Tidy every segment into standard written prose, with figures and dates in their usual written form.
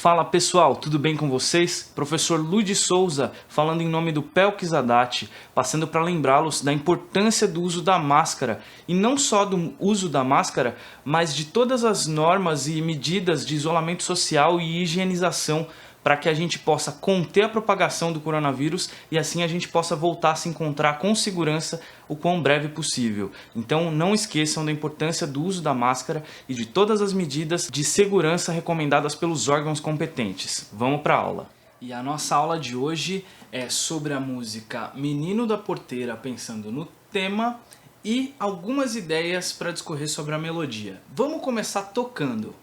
Fala pessoal, tudo bem com vocês? Professor Luiz Souza falando em nome do Pelkes Haddad, passando para lembrá-los da importância do uso da máscara e não só do uso da máscara, mas de todas as normas e medidas de isolamento social e higienização para que a gente possa conter a propagação do coronavírus e assim a gente possa voltar a se encontrar com segurança o quão breve possível. Então não esqueçam da importância do uso da máscara e de todas as medidas de segurança recomendadas pelos órgãos competentes. Vamos para a aula. E a nossa aula de hoje é sobre a música Menino da Porteira, pensando no tema e algumas ideias para discorrer sobre a melodia. Vamos começar tocando.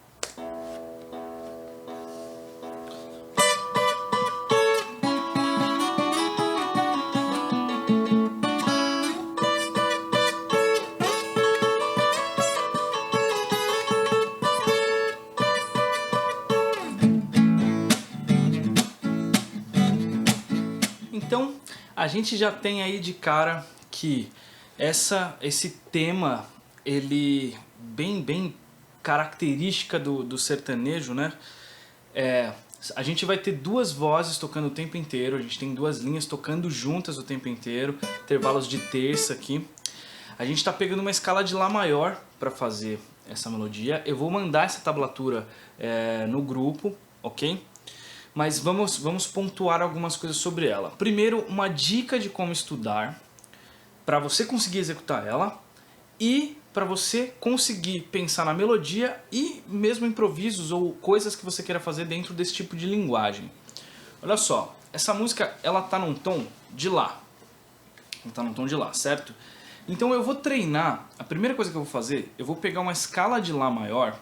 Então, a gente já tem aí de cara que esse tema, ele bem característica do sertanejo, né? A gente vai ter duas vozes tocando o tempo inteiro, a gente tem duas linhas tocando juntas o tempo inteiro, intervalos de terça aqui. A gente está pegando uma escala de Lá maior para fazer essa melodia. Eu vou mandar essa tablatura no grupo, ok? Mas vamos pontuar algumas coisas sobre ela. Primeiro, uma dica de como estudar para você conseguir executar ela e para você conseguir pensar na melodia e mesmo improvisos ou coisas que você queira fazer dentro desse tipo de linguagem. Olha só, essa música ela tá num tom de Lá. Ela tá num tom de Lá, certo? Então eu vou treinar, a primeira coisa que eu vou fazer, eu vou pegar uma escala de Lá maior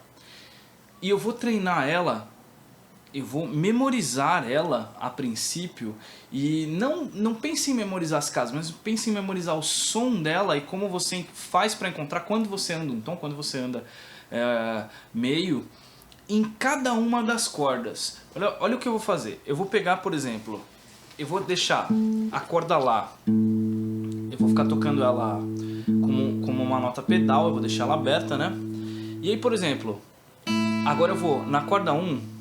e eu vou treinar ela. Eu vou memorizar ela a princípio e não pense em memorizar as casas, mas pense em memorizar o som dela e como você faz para encontrar quando você anda um tom, quando você anda meio, em cada uma das cordas. Olha o que eu vou fazer. Eu vou pegar, por exemplo, eu vou deixar a corda Lá, eu vou ficar tocando ela como uma nota pedal, eu vou deixar ela aberta, né? E aí, por exemplo, agora eu vou na corda 1,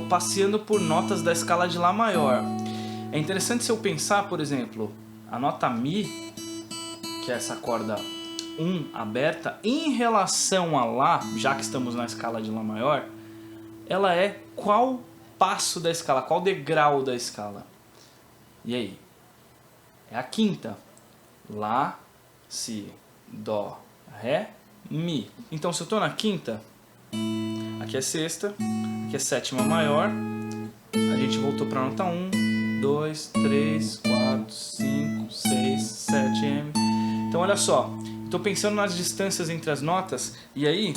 passeando por notas da escala de Lá maior. É interessante se eu pensar, por exemplo, a nota Mi, que é essa corda 1 aberta, em relação a Lá, já que estamos na escala de Lá maior, ela é qual passo da escala, qual degrau da escala? E aí? É a quinta. Lá, Si, Dó, Ré, Mi. Então se eu estou na quinta, aqui é sexta, aqui é sétima maior, a gente voltou para a nota 1, 2, 3, 4, 5, 6, 7, M. Então olha só, estou pensando nas distâncias entre as notas, e aí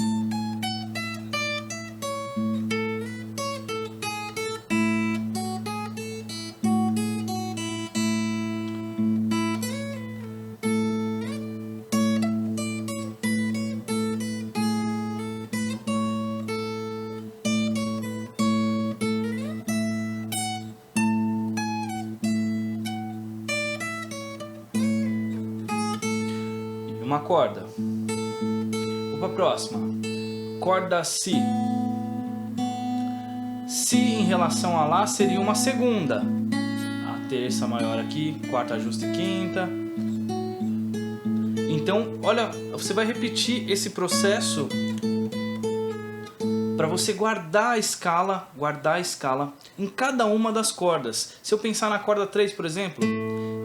uma corda. Vou para a próxima. Corda Si. Si em relação a Lá seria uma segunda. A terça maior aqui, quarta justa e quinta. Então, olha, você vai repetir esse processo para você guardar a escala em cada uma das cordas. Se eu pensar na corda 3, por exemplo,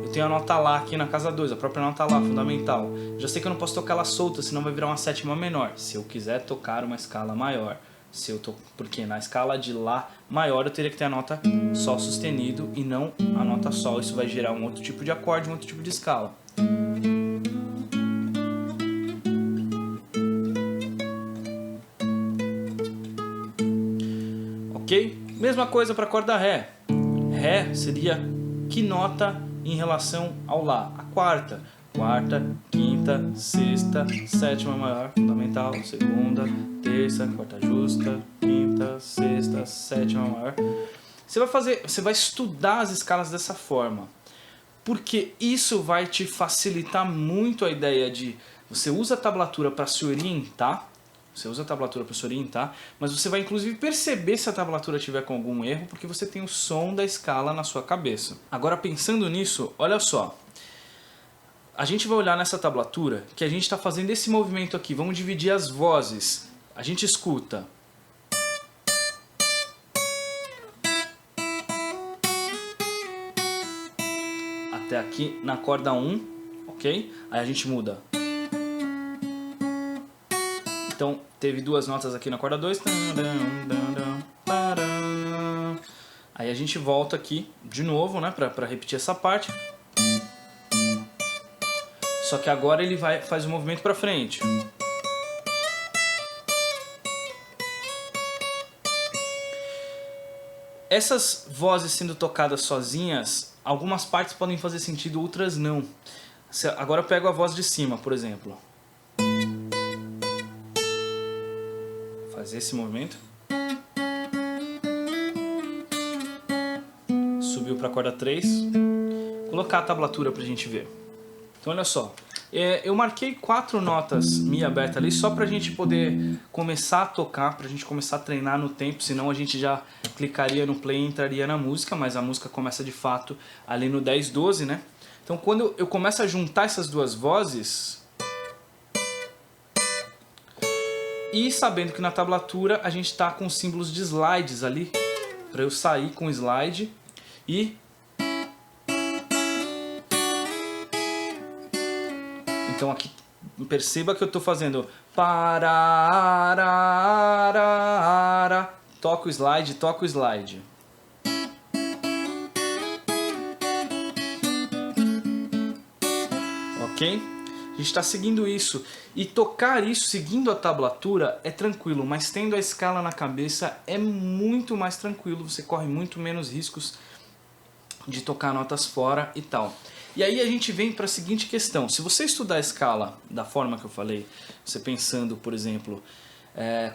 eu tenho a nota Lá aqui na casa 2, a própria nota Lá, fundamental. Já sei que eu não posso tocar ela solta, senão vai virar uma sétima menor. Se eu quiser tocar uma escala maior, porque na escala de Lá maior eu teria que ter a nota Sol sustenido e não a nota Sol. Isso vai gerar um outro tipo de acorde, um outro tipo de escala. Ok? Mesma coisa para a corda Ré. Ré seria que nota em relação ao Lá? A quarta. Quarta, quinta, sexta, sétima maior, fundamental, segunda, terça, quarta justa, quinta, sexta, sétima maior. Você vai estudar as escalas dessa forma. porque isso vai te facilitar muito a ideia de você usa a tablatura para se orientar, mas você vai inclusive perceber se a tablatura tiver com algum erro, porque você tem o som da escala na sua cabeça. Agora, pensando nisso, olha só. A gente vai olhar nessa tablatura que a gente está fazendo esse movimento aqui. Vamos dividir as vozes. A gente escuta. Até aqui na corda 1, ok? Aí a gente muda. Então, teve duas notas aqui na corda 2. Aí a gente volta aqui de novo, né, para repetir essa parte. Só que agora ele faz o movimento para frente. Essas vozes sendo tocadas sozinhas, algumas partes podem fazer sentido, outras não. Agora eu pego a voz de cima, por exemplo. Fazer esse movimento. Subiu para a corda 3. Colocar a tablatura para a gente ver. Então olha só, eu marquei 4 notas Mi aberta ali só pra gente poder começar a tocar, pra gente começar a treinar no tempo, senão a gente já clicaria no play e entraria na música, mas a música começa de fato ali no 10, 12, né? Então quando eu começo a juntar essas duas vozes, e sabendo que na tablatura a gente tá com símbolos de slides ali, pra eu sair com o slide e... Então aqui perceba que eu estou fazendo parararara, toca o slide, toca o slide. Ok? A gente está seguindo isso. E tocar isso seguindo a tablatura é tranquilo, mas tendo a escala na cabeça é muito mais tranquilo. Você corre muito menos riscos de tocar notas fora e tal. E aí a gente vem para a seguinte questão. Se você estudar a escala da forma que eu falei, você pensando, por exemplo,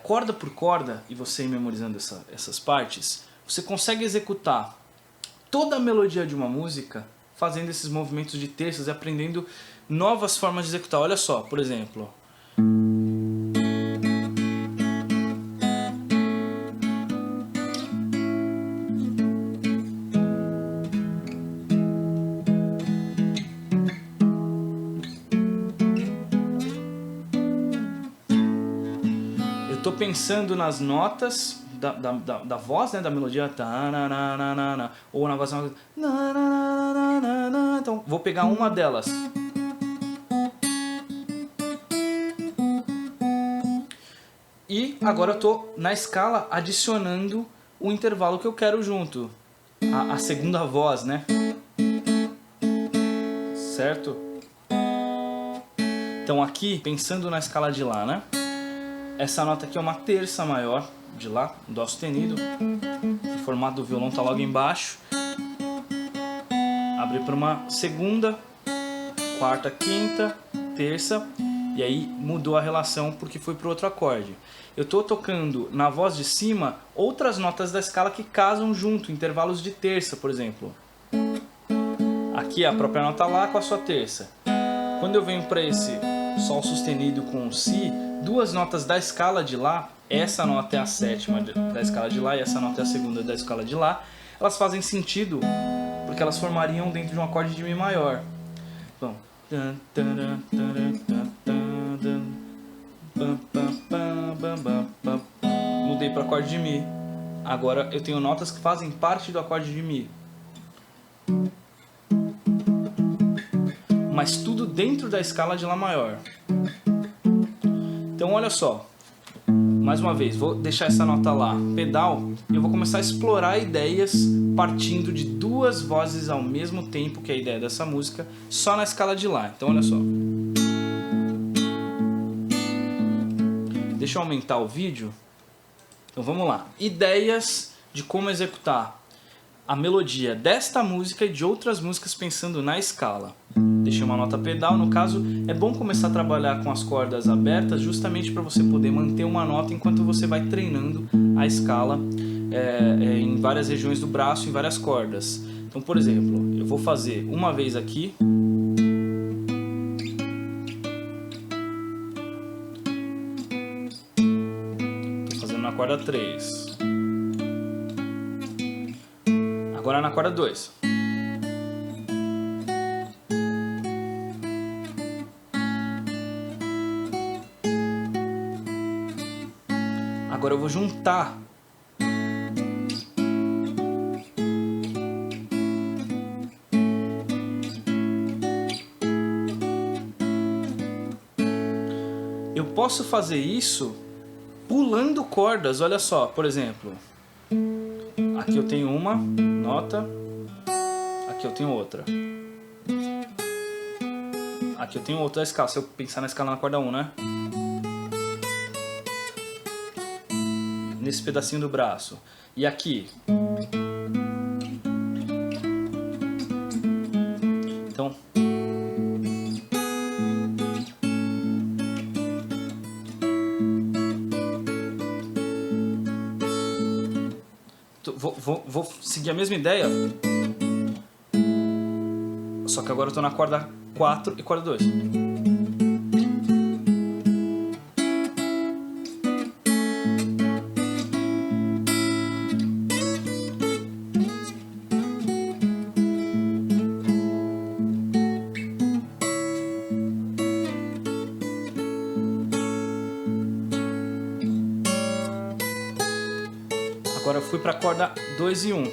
corda por corda, e você ir memorizando essas partes, você consegue executar toda a melodia de uma música fazendo esses movimentos de terças e aprendendo novas formas de executar. Olha só, por exemplo... Estou pensando nas notas da voz, né, da melodia, ou na voz, então vou pegar uma delas. E agora eu estou na escala adicionando o intervalo que eu quero junto, a segunda voz, né? Certo? Então aqui, pensando na escala de Lá, né? Essa nota aqui é uma terça maior de Lá, Dó sustenido. O formato do violão está logo embaixo. Abre para uma segunda, quarta, quinta, terça. E aí mudou a relação porque foi para outro acorde. Eu estou tocando na voz de cima outras notas da escala que casam junto, intervalos de terça, por exemplo. Aqui é a própria nota Lá com a sua terça. Quando eu venho para esse Sol sustenido com o Si, duas notas da escala de Lá, essa nota é a sétima da escala de Lá e essa nota é a segunda da escala de Lá, elas fazem sentido porque elas formariam dentro de um acorde de Mi maior. Então, mudei para o acorde de Mi. Agora eu tenho notas que fazem parte do acorde de Mi. Mas tudo dentro da escala de Lá maior. Então olha só, mais uma vez, vou deixar essa nota Lá, pedal, e eu vou começar a explorar ideias partindo de duas vozes ao mesmo tempo, que é a ideia dessa música, só na escala de Lá. Então olha só. Deixa eu aumentar o vídeo. Então vamos lá. Ideias de como executar a melodia desta música e de outras músicas pensando na escala. Deixei uma nota pedal, no caso é bom começar a trabalhar com as cordas abertas justamente para você poder manter uma nota enquanto você vai treinando a escala em várias regiões do braço, em várias cordas. Então, por exemplo, eu vou fazer uma vez aqui. Tô fazendo na corda 3. Agora na corda 2. Agora eu vou juntar. Eu posso fazer isso pulando cordas, olha só, por exemplo. Aqui eu tenho uma nota, aqui eu tenho outra. Aqui eu tenho outra escala, se eu pensar na escala na corda 1, né? Nesse pedacinho do braço. E aqui. Então. Vou seguir a mesma ideia. Só que agora eu tô na corda 4 e corda 2. Agora eu fui para a corda 2 e 1.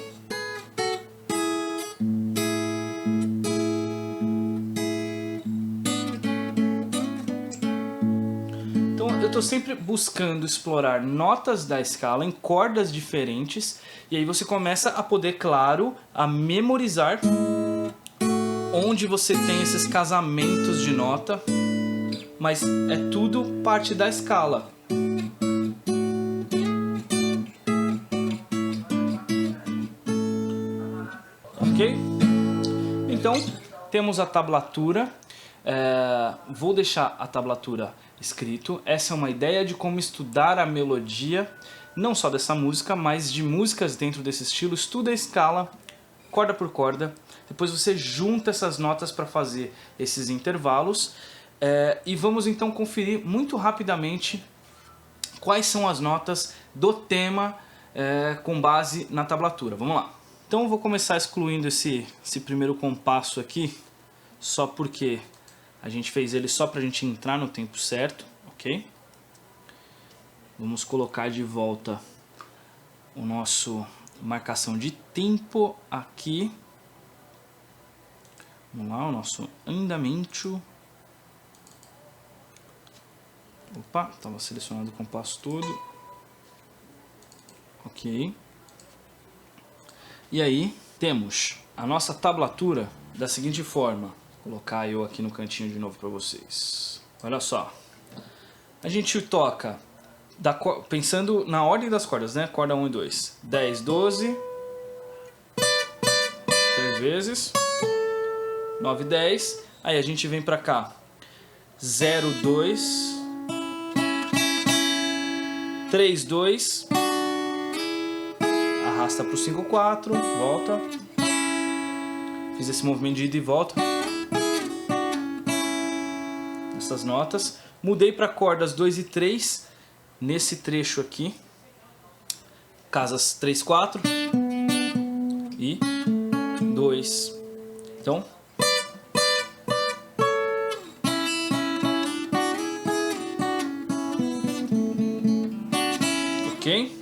Então eu estou sempre buscando explorar notas da escala em cordas diferentes, e aí você começa a poder, claro, a memorizar onde você tem esses casamentos de nota, mas é tudo parte da escala. Ok? Então, temos a tablatura. Vou deixar a tablatura escrito. Essa é uma ideia de como estudar a melodia, não só dessa música, mas de músicas dentro desse estilo. Estuda a escala, corda por corda. Depois você junta essas notas para fazer esses intervalos. E vamos então conferir muito rapidamente quais são as notas do tema com base na tablatura. Vamos lá. Então eu vou começar excluindo esse primeiro compasso aqui, só porque a gente fez ele só para a gente entrar no tempo certo, ok? Vamos colocar de volta o nosso marcação de tempo aqui. Vamos lá, o nosso andamento. Opa, estava selecionado o compasso todo. Ok. E aí temos a nossa tablatura da seguinte forma. Vou colocar eu aqui no cantinho de novo para vocês. Olha só. A gente toca, pensando na ordem das cordas, né? Corda 1 e 2. 10, 12. 3 vezes. 9, 10. Aí a gente vem para cá. 0, 2. 3, 2. Arrasta para o 5, 4, volta. Fiz esse movimento de ida e volta. Essas notas. Mudei para cordas 2 e 3 nesse trecho aqui. Casas 3, 4 e 2. Então, ok?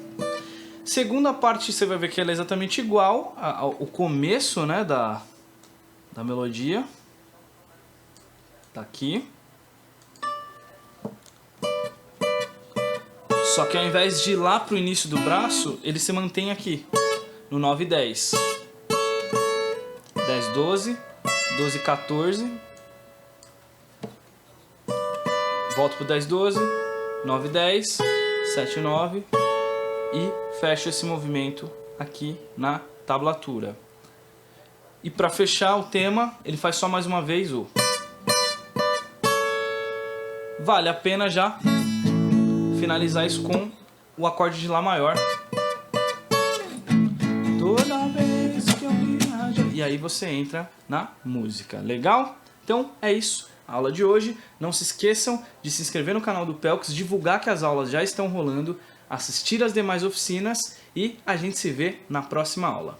Segunda parte você vai ver que ela é exatamente igual ao começo, né, da melodia. Tá aqui. Só que ao invés de ir lá pro início do braço, ele se mantém aqui, no 9 e 10. 10, 12, 12, 14. Volto pro 10, 12, 9, 10, 7, 9. E fecho esse movimento aqui na tablatura. E para fechar o tema, ele faz só mais uma vez o... Vale a pena já finalizar isso com o acorde de Lá maior. Toda vez que eu viajo... aí você entra na música. Legal? Então é isso, a aula de hoje. Não se esqueçam de se inscrever no canal do Pelx, divulgar que as aulas já estão rolando, assistir às demais oficinas e a gente se vê na próxima aula.